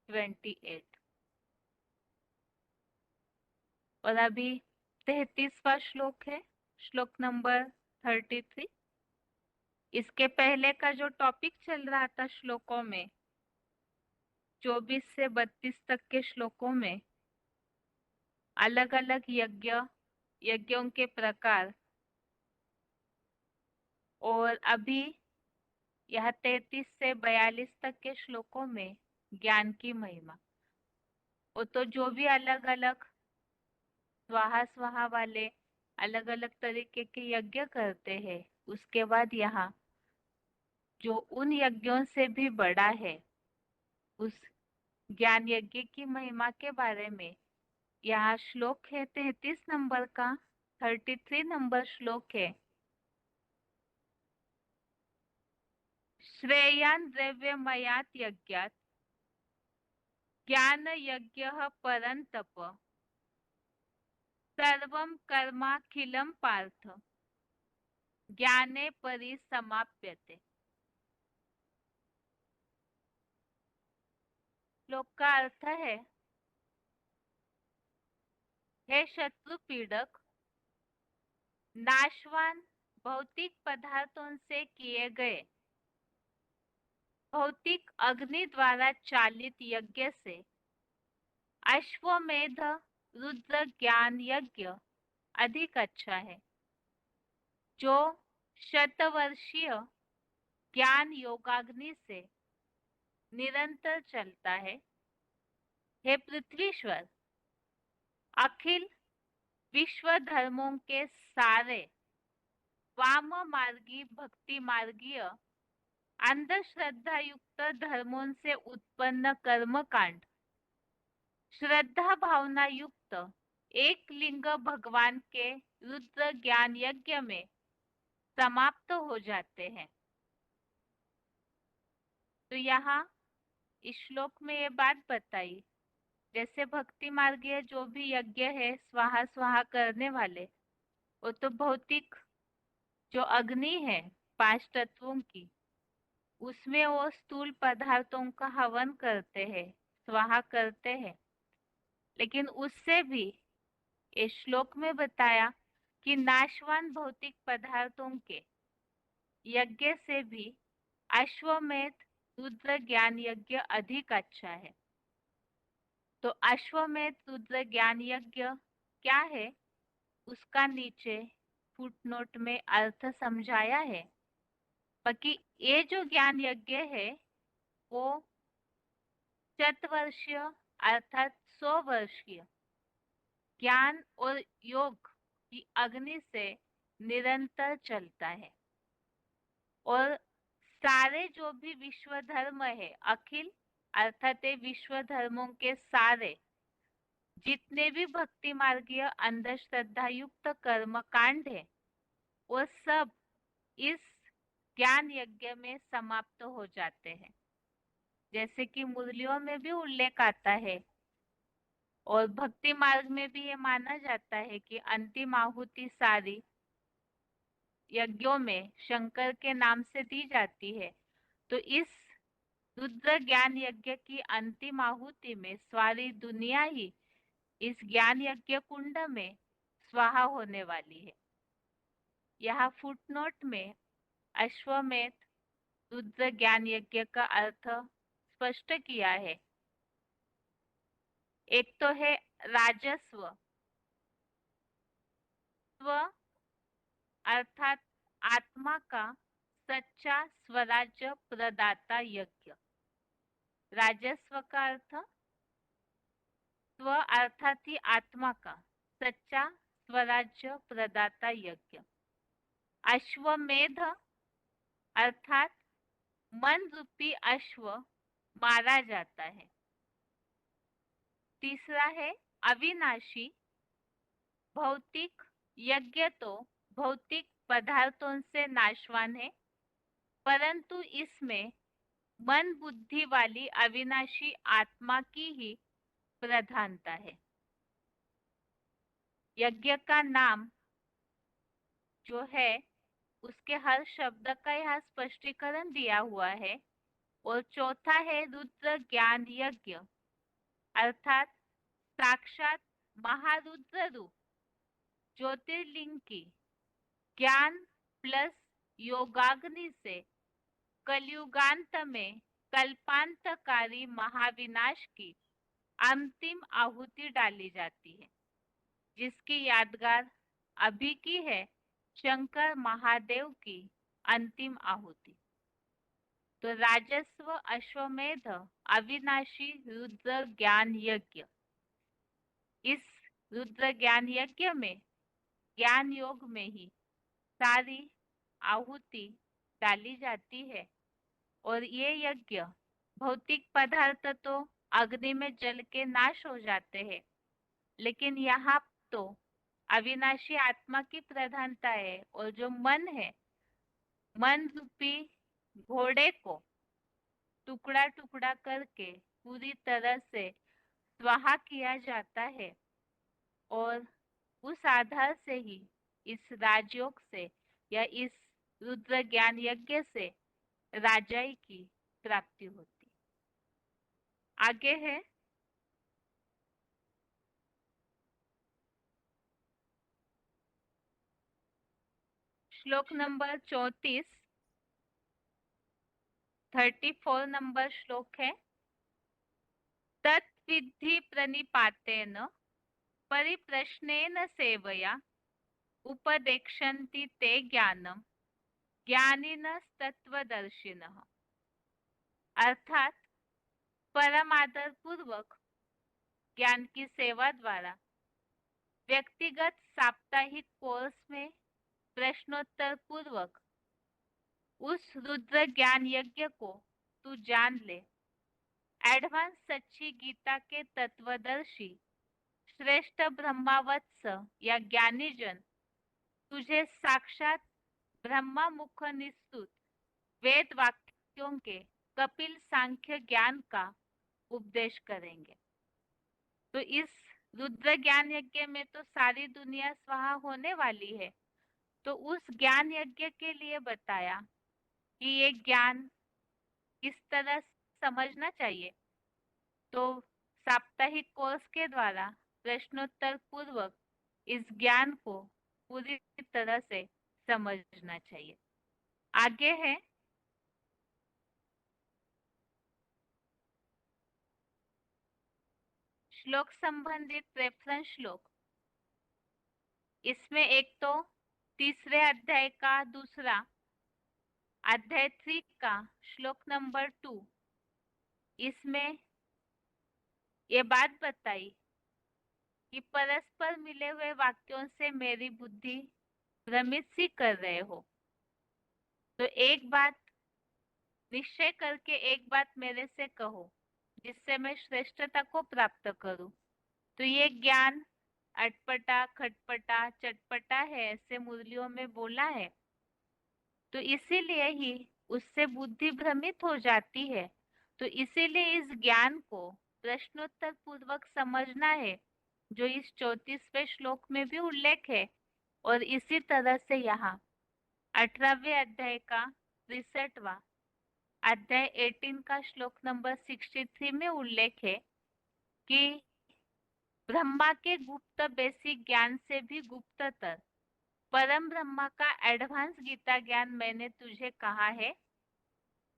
28। और अभी 33वां श्लोक है, श्लोक नंबर 33। इसके पहले का जो टॉपिक चल रहा था श्लोकों में, 24 से 32 तक के श्लोकों में अलग अलग यज्ञों के प्रकार, और अभी यह 33 से 42 तक के श्लोकों में ज्ञान की महिमा। वो तो जो भी अलग अलग स्वाहा स्वाहा वाले अलग अलग तरीके के यज्ञ करते हैं, उसके बाद यहाँ जो उन यज्ञों से भी बड़ा है, उस ज्ञान यज्ञ की महिमा के बारे में यहाँ श्लोक है 33 नंबर का, 33 नंबर श्लोक है। श्रेयान द्रव्यमयात यज्ञात ज्ञान यज्ञ परंतप सर्वं कर्माखिलं पार्थ ज्ञाने परिसमाप्यते। श्लोक का अर्थ है, हे शत्रु पीड़क, नाशवान भौतिक पदार्थों से किए गए भौतिक अग्नि द्वारा चालित यज्ञ से अश्वमेध रुद्र ज्ञान यज्ञ अधिक अच्छा है, जो शतवर्षीय ज्ञान योगाग्नि से निरंतर चलता है। हे पृथ्वीश्वर, अखिल विश्व धर्मों के सारे वाम मार्गी भक्ति मार्गीय अंधश्रद्धा युक्त धर्मों से उत्पन्न कर्म कांड श्रद्धा भावना युक्त एक लिंग भगवान के रुद्र ज्ञान यज्ञ में समाप्त हो जाते हैं। तो यहाँ इस श्लोक में ये बात बताई, जैसे भक्ति मार्गीय जो भी यज्ञ है स्वाहा स्वाहा करने वाले, वो तो भौतिक जो अग्नि है 5 तत्वों की, उसमें वो स्थूल पदार्थों का हवन करते हैं, स्वाहा करते हैं। लेकिन उससे भी इस श्लोक में बताया कि नाशवान भौतिक पदार्थों के यज्ञ से भी अश्वमेध रुद्र ज्ञान यज्ञ अधिक अच्छा है। तो अश्वमेध रुद्र ज्ञान यज्ञ क्या है, उसका नीचे फुटनोट में अर्थ समझाया है। बाकी ये जो ज्ञान यज्ञ है वो शतवर्षीय अर्थात 100 वर्षीय ज्ञान और योग की अग्नि से निरंतर चलता है, और सारे जो भी विश्व धर्म है, अखिल अर्थात विश्व धर्मों के सारे जितने भी भक्ति मार्गीय अंधश्रद्धा युक्त कर्म कांड है, वो सब इस ज्ञान यज्ञ में समाप्त हो जाते हैं। जैसे कि मुरलियों में भी उल्लेख आता है और भक्ति मार्ग में भी ये माना जाता है कि अंतिम आहुति सारी यज्ञों में शंकर के नाम से दी जाती है। तो इस रुद्र ज्ञान यज्ञ की अंतिम आहुति में सारी दुनिया ही इस ज्ञान यज्ञ कुंड में स्वाहा होने वाली है। यहाँ फुटनोट में अश्वमेध रुद्र ज्ञान यज्ञ का अर्थ स्पष्ट किया है। एक तो है राजस्व, स्व अर्थात आत्मा का सच्चा स्वराज्य प्रदाता यज्ञ। राजस्व का अर्थ स्व अर्थात ही आत्मा का सच्चा स्वराज्य प्रदाता यज्ञ। अश्वमेध अर्थात मन रूपी अश्व मारा जाता है। तीसरा है अविनाशी, भौतिक यज्ञ तो भौतिक पदार्थों से नाशवान है, परंतु इसमें मन बुद्धि वाली अविनाशी आत्मा की ही प्रधानता है। यज्ञ का नाम जो है उसके हर शब्द का यहाँ स्पष्टीकरण दिया हुआ है। और चौथा है रुद्र ज्ञान यज्ञ, अर्थात साक्षात महारुद्र रूप ज्योतिर्लिंग की ज्ञान प्लस योगाग्नि से कलयुगांत में कल्पांतकारी महाविनाश की अंतिम आहुति डाली जाती है, जिसकी यादगार अभी की है शंकर महादेव की अंतिम आहुति। तो राजस्व अश्वमेध अविनाशी रुद्र ज्ञान यज्ञ। इस रुद्र ज्ञान यज्ञ में ज्ञान योग में ही सारी आहुति डाली जाती है और ये यज्ञ भौतिक पदार्थ तो अग्नि में जल के नाश हो जाते हैं, लेकिन यहाँ तो अविनाशी आत्मा की प्रधानता है और जो मन है, मन रूपी घोड़े को टुकड़ा टुकड़ा करके पूरी तरह से स्वाहा किया जाता है और उस आधार से ही इस राजयोग से या इस रुद्र ज्ञान यज्ञ से राजाई की प्राप्ति होती। आगे है श्लोक नंबर 34, 34 नंबर श्लोक है। तत्विद्धि प्रणिपातेन परिप्रश्नेन सेवया उपदेक्षन्ति ते ज्ञानम ज्ञानिनस्तत्वदर्शिनः। अर्थात परम आदर पूर्वक ज्ञान की सेवा द्वारा व्यक्तिगत साप्ताहिक कोर्स में प्रश्नोत्तर पूर्वक उस रुद्र ज्ञान यज्ञ को तू जान ले। एडवांस सच्ची गीता के तत्वदर्शी श्रेष्ठ ब्रह्मावत्स या ज्ञानीजन तुझे साक्षात ब्रह्मा मुख निस्तुत वेद वाक्यों के कपिल सांख्य ज्ञान का उपदेश करेंगे। तो इस रुद्र ज्ञान यज्ञ में तो सारी दुनिया स्वाहा होने वाली है, तो उस ज्ञान यज्ञ के लिए बताया कि ये ज्ञान किस तरह समझना चाहिए। तो साप्ताहिक कोर्स के द्वारा प्रश्नोत्तर पूर्वक इस ज्ञान को पूरी तरह से समझना चाहिए। आगे है श्लोक संबंधित रेफरेंस श्लोक। इसमें एक तो तीसरे अध्याय का दूसरा अध्याय 3 का श्लोक नंबर 2, इसमें ये बात बताई कि परस्पर मिले हुए वाक्यों से मेरी बुद्धि भ्रमित सी कर रहे हो, तो एक बात निश्चय करके एक बात मेरे से कहो जिससे मैं श्रेष्ठता को प्राप्त करूं। तो ये ज्ञान अटपटा खटपटा चटपटा है, ऐसे मुरलियों में बोला है, तो इसीलिए ही उससे बुद्धि भ्रमित हो जाती है। तो इसीलिए इस ज्ञान को प्रश्नोत्तर पूर्वक समझना है, जो इस 34वें श्लोक में भी उल्लेख है। और इसी तरह से यहाँ 18वें अध्याय का 63वां अध्याय 18 का श्लोक नंबर 63 में उल्लेख है कि ब्रह्मा के गुप्त बेसिक ज्ञान से भी गुप्ततर परम ब्रह्मा का एडवांस गीता ज्ञान मैंने तुझे कहा है,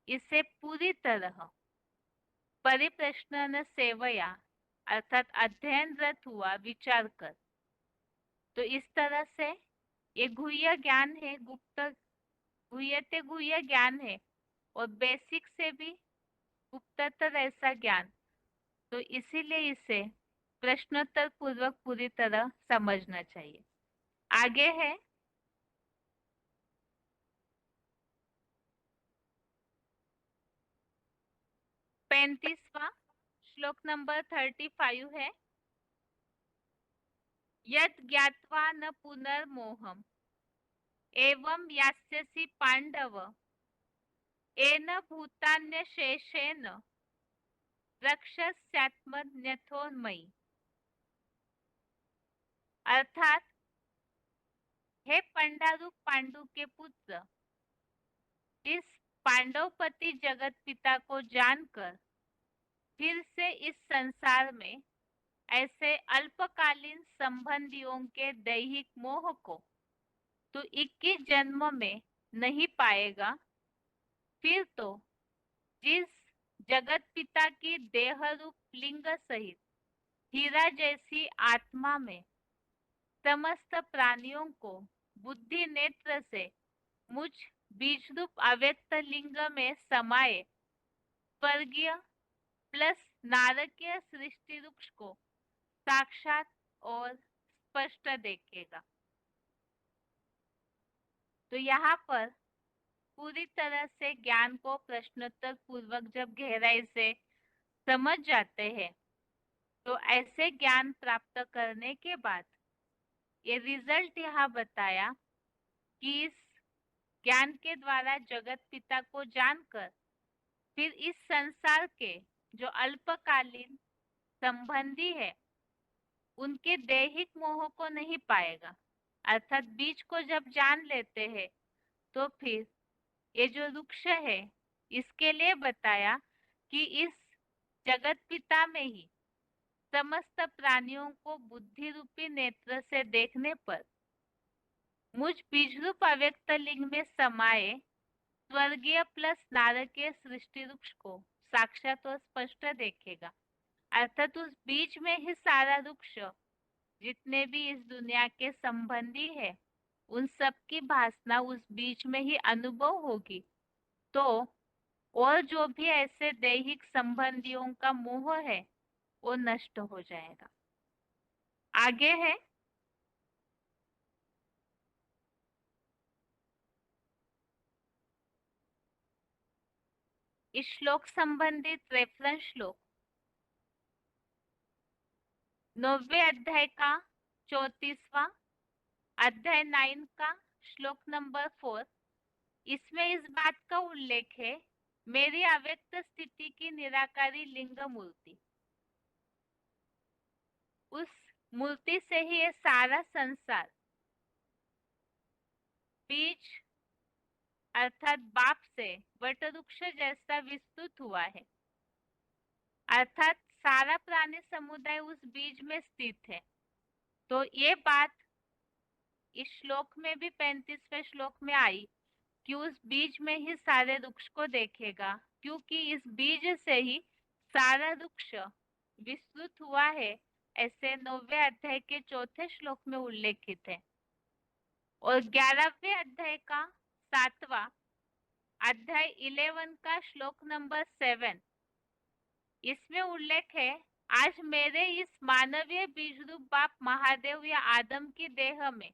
इसे पूरी तरह परिप्रश्न सेवया अर्थात अध्ययनरत हुआ विचार कर। तो इस तरह से ये गुह्य ज्ञान है, गुप्त गुह्यते गुह्य ज्ञान है और बेसिक से भी गुप्ततर ऐसा ज्ञान, तो इसीलिए इसे प्रश्नोत्तर पूर्वक पूरी तरह समझना चाहिए। आगे है पैंतीसवां श्लोक नंबर 35 है। यत् ज्ञात्वा न पुनर्मोहम एवं यास्यसि पांडव येन भूतान्यशेषेण रक्षस्यात्मन्यथोन्मयी। अर्थात हे पंडारूप पांडु के पुत्र, इस पांडवपति जगत पिता को जानकर फिर से इस संसार में ऐसे अल्पकालीन संबंधियों के दैहिक मोह को तो 21 जन्म में नहीं पाएगा। फिर तो जिस जगत पिता की देह रूप लिंग सहित हीरा जैसी आत्मा में समस्त प्राणियों को बुद्धि नेत्र से मुझ बीज रूप अव्यक्त लिंग में समाये स्वर्गीय प्लस नारकीय सृष्टि वृक्ष को साक्षात और स्पष्ट देखेगा। तो यहाँ पर पूरी तरह से ज्ञान को प्रश्नोत्तर पूर्वक जब गहराई से समझ जाते हैं तो ऐसे ज्ञान प्राप्त करने के बाद ये रिजल्ट यहाँ बताया कि इस ज्ञान के द्वारा जगत पिता को जानकर फिर इस संसार के जो अल्पकालीन संबंधी है उनके दैहिक मोह को नहीं पाएगा। अर्थात बीज को जब जान लेते हैं तो फिर ये जो वृक्ष है इसके लिए बताया कि इस जगत पिता में ही समस्त प्राणियों को बुद्धि रूपी नेत्र से देखने पर मुझ बीज रूप अव्यक्त लिंग में समाये स्वर्गीय प्लस नारकीय सृष्टि वृक्ष को साक्षात और स्पष्ट देखेगा। अर्थात उस बीज में ही सारा वृक्ष जितने भी इस दुनिया के संबंधी है उन सब की भासना उस बीज में ही अनुभव होगी। तो और जो भी ऐसे दैहिक संबंधियों का मोह है वो नष्ट हो जाएगा। आगे है इस श्लोक संबंधित रेफरेंस श्लोक 9वें अध्याय का 34वां अध्याय 9 का श्लोक नंबर 4। इसमें इस बात का उल्लेख है मेरी अव्यक्त स्थिति की निराकारी लिंग मूर्ति, उस मूर्ति से ही ये सारा संसार बीज अर्थात बाप से वटवृक्ष जैसा विस्तृत हुआ है। अर्थात सारा प्राणी समुदाय उस बीज में स्थित है। तो ये बात इस श्लोक में भी 35वें श्लोक में आई कि उस बीज में ही सारे वृक्ष को देखेगा, क्योंकि इस बीज से ही सारा वृक्ष विस्तृत हुआ है, ऐसे 9वें अध्याय के 4थे श्लोक में उल्लेखित है। और 11वें अध्याय का 7वां अध्याय 11 का श्लोक नंबर 7, इसमें उल्लेख है आज मेरे इस मानवीय बीज रूप बाप महादेव या आदम की देह में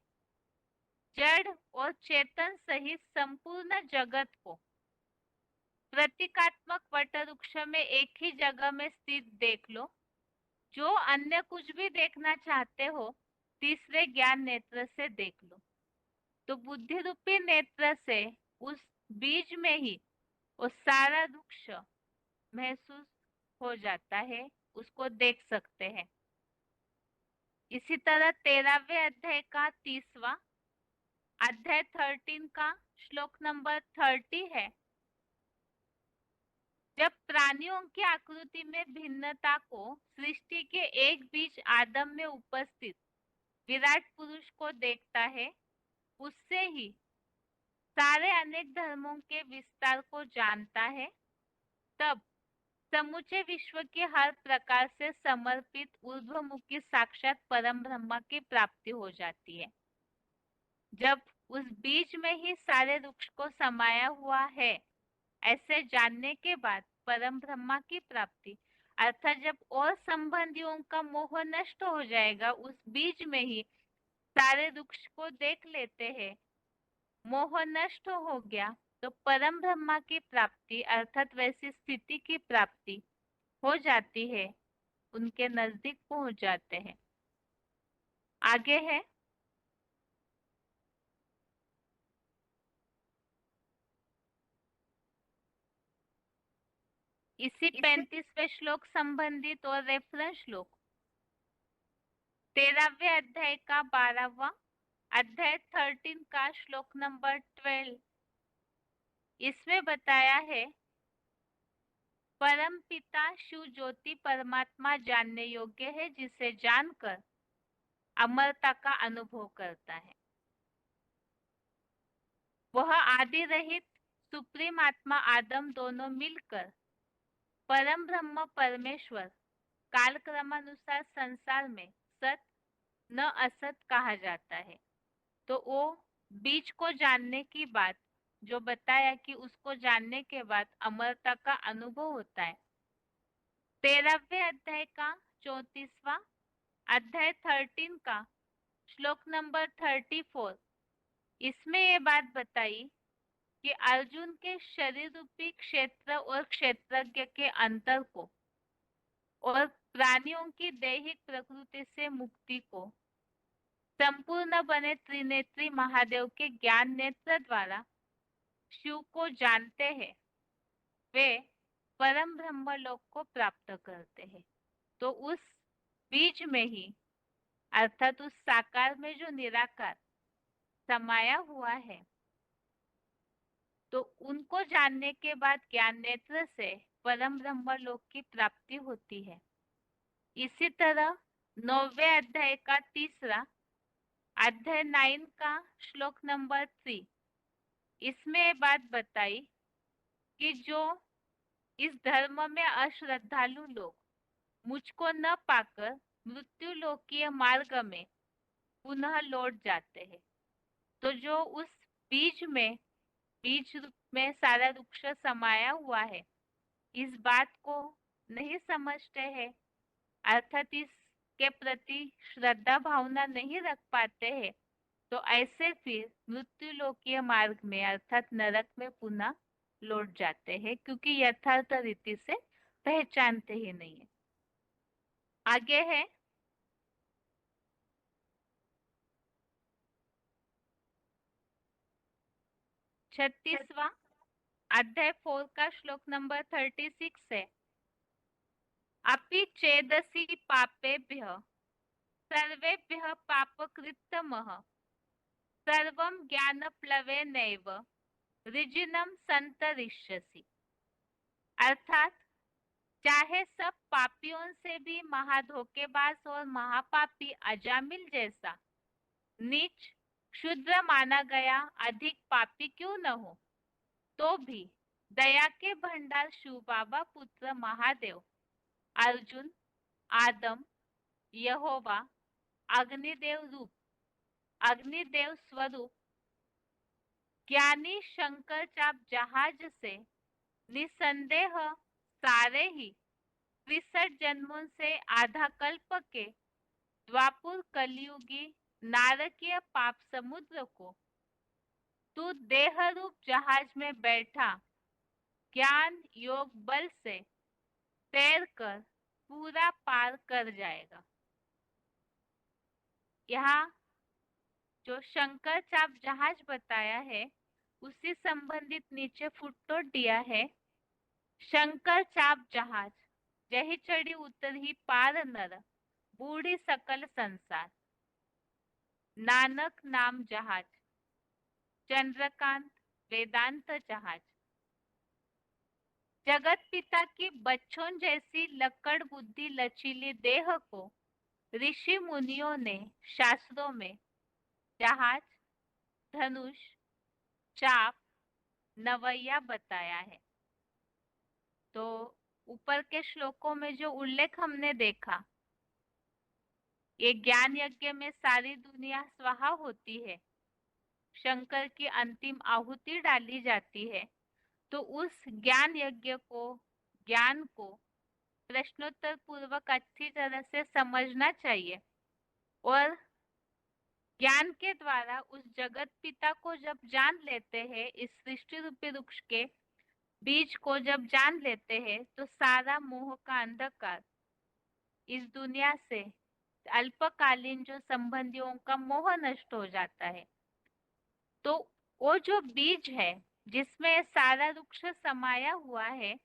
जड़ और चेतन सहित संपूर्ण जगत को प्रतीकात्मक वटवृक्ष में एक ही जगह में स्थित देख लो। जो अन्य कुछ भी देखना चाहते हो तीसरे ज्ञान नेत्र से देख लो। तो बुद्धि रूपी नेत्र से उस बीज में ही वो सारा वृक्ष महसूस हो जाता है, उसको देख सकते हैं। इसी तरह 13वें अध्याय का 30वां अध्याय 13 का श्लोक नंबर 30 है। जब प्राणियों की आकृति में भिन्नता को सृष्टि के एक बीज आदम में उपस्थित विराट पुरुष को देखता है, उससे ही सारे अनेक धर्मों के विस्तार को जानता है। तब समूचे विश्व के हर प्रकार से समर्पित ऊर्ध्वमुखी साक्षात परम ब्रह्मा की प्राप्ति हो जाती है। जब उस बीज में ही सारे वृक्ष को समाया हुआ है ऐसे जानने के बाद परम ब्रह्मा की प्राप्ति, अर्थात जब और संबंधियों का मोह नष्ट हो जाएगा, उस बीज में ही सारे वृक्ष को देख लेते हैं, मोह नष्ट हो गया तो परम ब्रह्मा की प्राप्ति अर्थात वैसी स्थिति की प्राप्ति हो जाती है, उनके नजदीक पहुंच जाते हैं। आगे है इसी 35वें श्लोक संबंधित और रेफरेंस श्लोक 13वें अध्याय का 12वां अध्याय 13 का श्लोक नंबर 12, इसमें बताया है परम पिता शिव ज्योति परमात्मा जानने योग्य है, जिसे जानकर अमरता का अनुभव करता है। वह आदि रहित सुप्रीम आत्मा आदम दोनों मिलकर परम ब्रह्म परमेश्वर कालक्रमानुसार संसार में सत न असत कहा जाता है। तो वो बीज को जानने की बात जो बताया कि उसको जानने के बाद अमरता का अनुभव होता है। 13वें अध्याय का 34वां अध्याय 13 का श्लोक नंबर 34, इसमें ये बात बताई कि अर्जुन के शरीर रूपी क्षेत्र और क्षेत्रज्ञ के अंतर को और प्राणियों की दैहिक प्रकृति से मुक्ति को संपूर्ण बने त्रिनेत्री महादेव के ज्ञान नेत्र द्वारा शिव को जानते हैं, वे परम ब्रह्म लोक को प्राप्त करते हैं। तो उस बीज में ही अर्थात उस साकार में जो निराकार समाया हुआ है, तो उनको जानने के बाद ज्ञान नेत्र से परम ब्रह्म लोक की प्राप्ति होती है। इसी तरह 9वें अध्याय का 3 अध्याय 9 का श्लोक नंबर 3, इसमें ये बात बताई कि जो इस धर्म में अश्रद्धालु लोग मुझको न पाकर मृत्यु लोकीय मार्ग में पुनः लौट जाते हैं, तो जो उस बीज में बीज रूप में सारा वृक्ष समाया हुआ है, इस बात को नहीं समझते हैं, अर्थात इसके प्रति श्रद्धा भावना नहीं रख पाते हैं, तो ऐसे फिर मृत्यु लोकीय मार्ग में अर्थात नरक में पुनः लौट जाते हैं, क्योंकि यथार्थ रीति से पहचानते ही नहीं है। आगे है 36वां अध्याय 4 का श्लोक नंबर 36 है। अपि चेदसि पापेभ्यः सर्वेभ्यः पापकृत्तमः सर्वं ज्ञानप्लवेनैव ऋजिनं संतरिष्यसि। अर्थात चाहे सब पापियों से भी महाधोखेबाज और महापापी अजामिल जैसा नीच क्षुद्र माना गया अधिक पापी क्यों न हो, तो भी दया के भंडार शिव बाबा पुत्र महादेव अर्जुन आदम यहोवा अग्निदेव रूप अग्निदेव स्वरूप ज्ञानी शंकर चाप जहाज से निसंदेह सारे ही 63 जन्मों से आधा कल्प के द्वापुर कलयुगी नारकीय पाप समुद्र को तू देह रूप जहाज में बैठा ज्ञान योग बल से तैर कर पूरा पार कर जाएगा। यहाँ जो शंकर चाप जहाज बताया है उसी संबंधित नीचे फुटनोट दिया है। शंकर चाप जहाज जही चढ़ी उतर ही पार नर बूढ़ी सकल संसार, नानक नाम जहाज चंद्रकांत वेदांत जहाज। जगत पिता की बच्चों जैसी लक्कड़ बुद्धि लचीली देह को ऋषि मुनियों ने शास्त्रों में जहाज धनुष चाप नवैया बताया है। तो ऊपर के श्लोकों में जो उल्लेख हमने देखा, ये ज्ञान यज्ञ में सारी दुनिया स्वाहा होती है, शंकर की अंतिम आहुति डाली जाती है, तो उस ज्ञान यज्ञ को ज्ञान को प्रश्नोत्तर पूर्वक अच्छी तरह से समझना चाहिए और ज्ञान के द्वारा उस जगत पिता को जब जान लेते हैं, इस सृष्टि रूपी वृक्ष के बीज को जब जान लेते हैं, तो सारा मोह का अंधकार इस दुनिया से अल्पकालीन जो संबंधियों का मोह नष्ट हो जाता है। तो वो जो बीज है जिसमें सारा वृक्ष समाया हुआ है,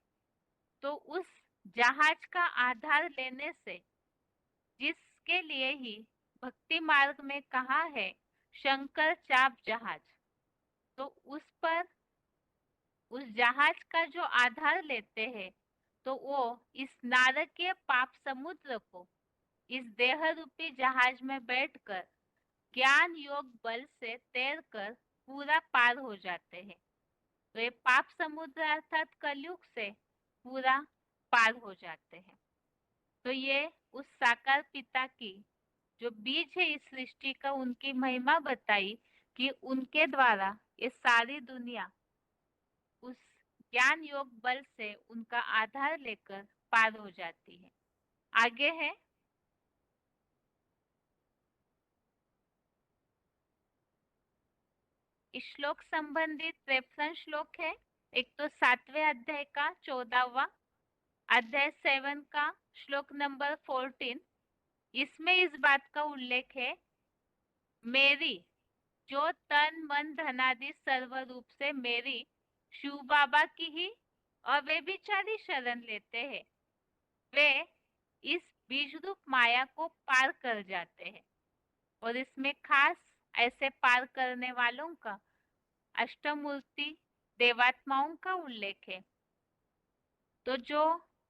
तो उस जहाज का आधार लेने से, जिसके लिए ही भक्ति मार्ग में कहा है शंकर चाप जहाज, तो उस पर उस जहाज का जो आधार लेते हैं, तो वो इस नारकीय पाप समुद्र को इस देह रूपी जहाज में बैठकर ज्ञान योग बल से तैरकर पूरा पार हो जाते हैं। तो ये पाप समुद्र अर्थात कलयुग से पूरा पार हो जाते हैं। तो ये उस साकार पिता की जो बीज है इस सृष्टि का, उनकी महिमा बताई। कि उनके द्वारा ये सारी दुनिया उस ज्ञान योग बल से उनका आधार लेकर पार हो जाती है। आगे है इस श्लोक संबंधित रेफरेंस श्लोक है। एक तो 7वें अध्याय का 14वां अध्याय 7 का श्लोक नंबर 14। इसमें इस बात का उल्लेख है, मेरी जो तन मन धनादि सर्व रूप से मेरी शिव बाबा की ही अव्यभिचारी शरण लेते हैं, वे इस बीज रूप माया को पार कर जाते हैं। और इसमें खास ऐसे पार करने वालों का अष्टमूर्ति देवात्माओं का उल्लेख है। तो जो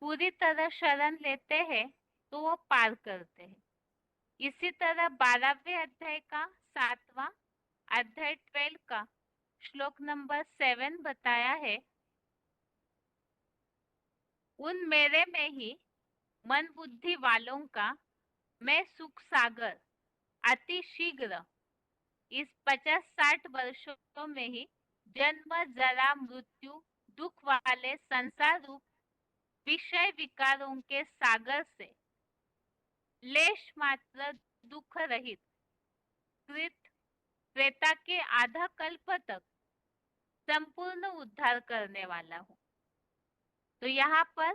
पूरी तरह शरण लेते हैं तो वो पार करते हैं। इसी तरह 12वें अध्याय का 7वां अध्याय 12 का श्लोक नंबर 7 बताया है, उन मेरे में ही मन बुद्धि वालों का मैं सुख सागर अति शीघ्र इस 50-60 वर्षों में ही जन्म जरा मृत्यु दुख वाले संसार रूप विषय विकारों के सागर से लेश मात्र दुख रहित कृत त्रेता के आधा कल्प तक संपूर्ण उद्धार करने वाला हूँ। तो यहाँ पर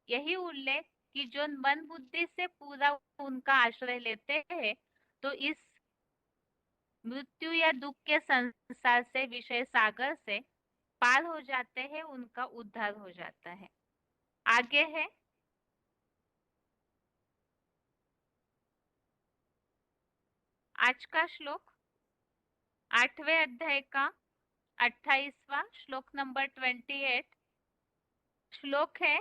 यही उल्लेख कि जो मन बुद्धि से पूरा उनका आश्रय लेते हैं तो इस मृत्यु या दुख के संसार से विषय सागर से पार हो जाते हैं, उनका उद्धार हो जाता है। आगे है आज का श्लोक 8वें अध्याय का 28वां श्लोक नंबर 28। श्लोक है,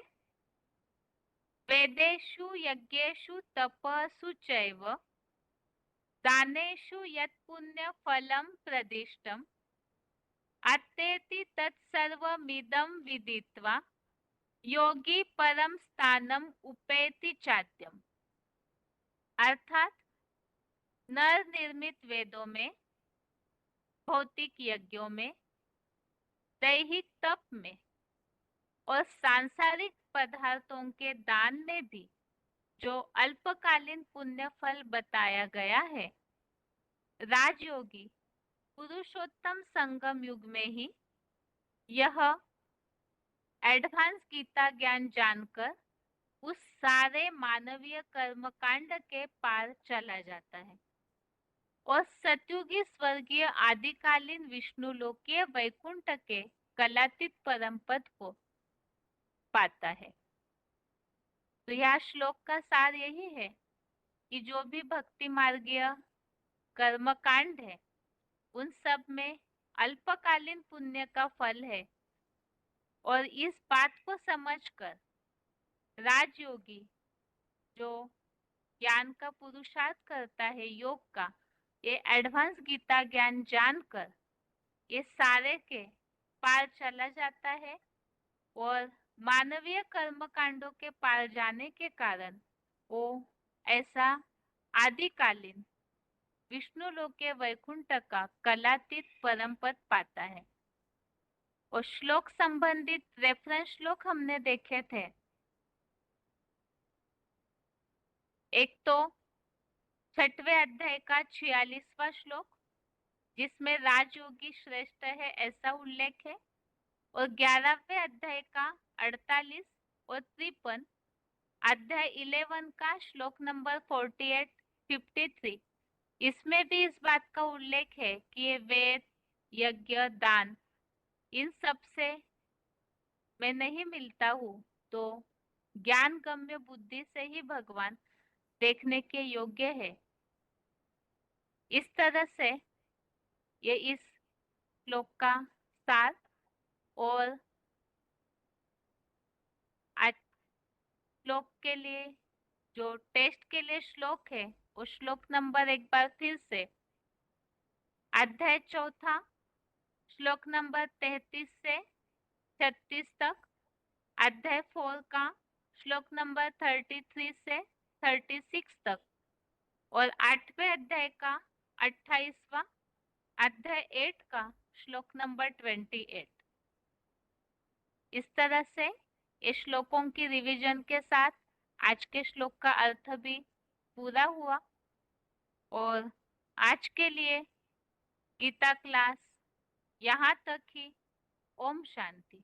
वेदेषु यज्ञेषु तपसु चैव दानेषु यत् पुण्य फलं प्रदिष्टम् अत्तेति तत्सर्वमिदं विदित्वा योगी परम स्थानम उपेति चात्यम। अर्थात नर निर्मित वेदों में, भौतिक यज्ञों में, दैहिक तप में और सांसारिक पदार्थों के दान में भी जो अल्पकालीन पुण्य फल बताया गया है, राजयोगी पुरुषोत्तम संगम युग में ही यह एडवांस गीता ज्ञान जानकर उस सारे मानवीय कर्मकांड के पार चला जाता है और सत्युगी स्वर्गीय आदिकालीन विष्णु लोकीय वैकुंठ के कलातीत परम पद को पाता है। तो यह श्लोक का सार यही है कि जो भी भक्ति मार्गीय कर्मकांड है उन सब में अल्पकालीन पुण्य का फल है और इस बात को समझकर राजयोगी जो ज्ञान का पुरुषार्थ करता है, योग का, ये एडवांस गीता ज्ञान जानकर ये सारे के पार चला जाता है और मानवीय कर्मकांडों के पार जाने के कारण वो ऐसा आदिकालीन विष्णु लोक के वैकुंठ का कलातीत परम पद पाता है। और श्लोक संबंधित रेफरेंस श्लोक हमने देखे थे। एक तो 6वें अध्याय का 46वां श्लोक जिसमें राजयोगी श्रेष्ठ है ऐसा उल्लेख है, और 11वें अध्याय का 48 और 53 अध्याय 11 का श्लोक नंबर 48, 53 इसमें भी इस बात का उल्लेख है कि ये वेद यज्ञ दान इन सब से मैं नहीं मिलता हूँ, तो ज्ञान गम्य बुद्धि से ही भगवान देखने के योग्य है। इस तरह से ये इस श्लोक का सार और आज श्लोक के लिए जो टेस्ट के लिए श्लोक है वो श्लोक नंबर एक बार फिर से अध्याय 4 श्लोक नंबर 33 से 36 तक, अध्याय 4 का श्लोक नंबर 33 से 36 तक और 8वें अध्याय का 28वां अध्याय 8 का श्लोक नंबर 28। इस तरह से इस श्लोकों की रिवीजन के साथ आज के श्लोक का अर्थ भी पूरा हुआ। और आज के लिए गीता क्लास यहाँ तक ही। ओम शांति।